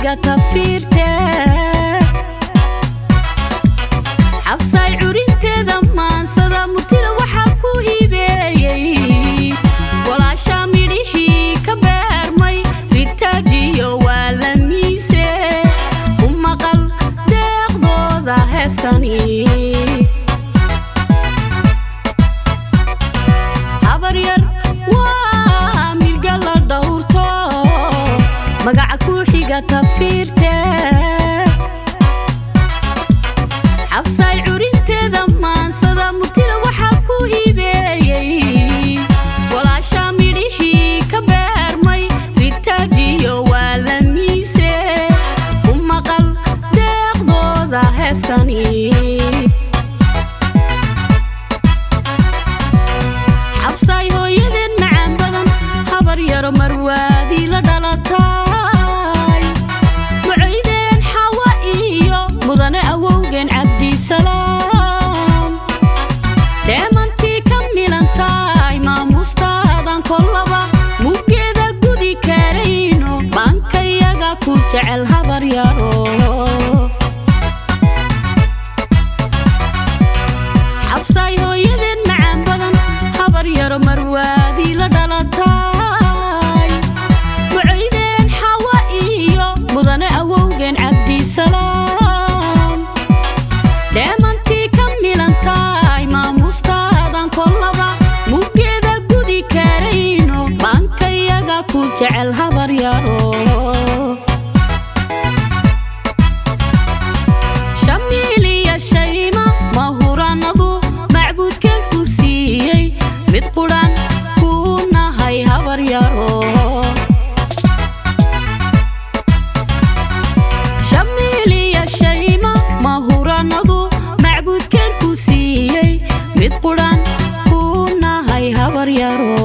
كوحيقة تفيرته حفصاي عرينتي دمان صدا مرتida waxaa ku hibeeyay walaasha midhihii ka beermay ritaajiyo waa la miise u maqal deeqdooda heestani habar yar waa milga la dhowrto magaca ku xiga tafiirte حفصاي عرينتي دمان صدا مرتida waxaa ku hibeeyay walaasha midhihii ka beermay ritaajiyo waa la miise u maqal deeqdooda heestani حفصاي hooyadeen macaan badan habar yaro marwaadii la dhalatay mucaydeen xawa iyo mudane awowgeen cabdi salaam deemantii ka milantaay maamustaadan kollaba muggeeda gudi karayno baankayaga ku jecel habar yaro حفصاي hooyadeen macaan badan habar yaro marwaadii la dhalatay mucaydeen xawa iyo mudane awowgeen cabdi salaam deemantii ka milantaay maamustaadan kollaba muggeeda gudi karayno baankayaga ku jecel habar yaro shamiiliya shayma mahuranadu macbuudkeen ku siiyey mid qudhan ku nahay habar yaro shamiiliya shayma mahuranadu macbuudkeen ku siiyey mid qudhan ku nahay habar yaro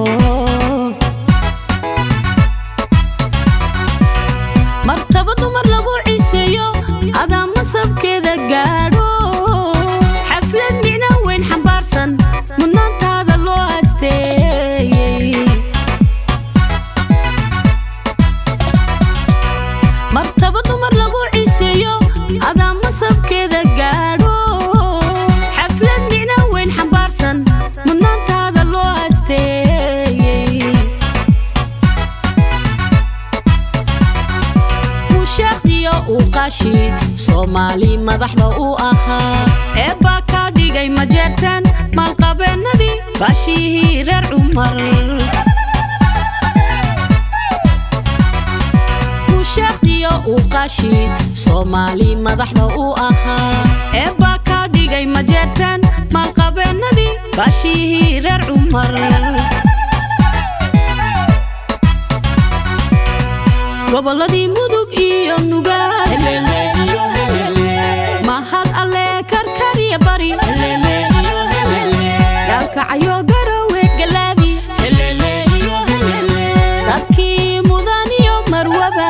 martaba dumar lagu ciseeyo adaa masabkeeda gaadho xaflad micno weyn xambaarsan mudnaantaada loo asteeyey martaba dumar lagu ciseeyo adaa masabkeeda gaadho xaflad micno weyn xambaarsan mudnaantaada loo asteeyey mushaaqdiyo u qashi soomaali madaxda u ahaa eebbaa ka dhigay majeertaan maalqabeennadii baashihii reer cumar mushaaqdiyo u qashi soomaali madaxda u ahaa eebbaa ka dhigay majeertaan maalqabeennadii baashihii reer cumar gobolladii mudug iyo nugaal mahad alle karkariya bari gaalkacayo garowe galaabi dadkii mudan iyo marwaba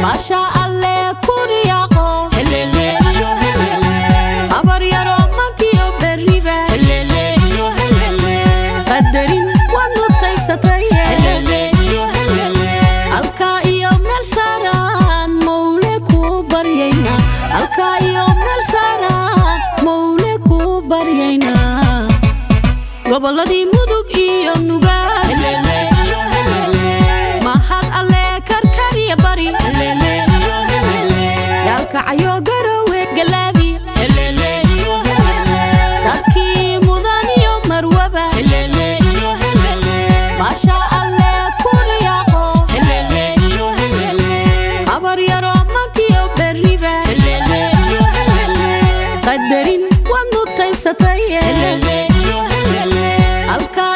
maasha alle kuriyaaqo habar yaro mantiyo berriba qadarin waan mutaysatay halkaa iyo meel saaraan mawle ku baryayna halkaa iyo meel saaraan mawle ku baryayna gobolladii mudug iyo nugaal mahad alle karkariya bari gaalkacayo garowe galaabi dadkii mudan iyo marwaba maasha alle kuriyaaqo habar yaro mantiyo berriba qadarin waan mutaysatay halkaa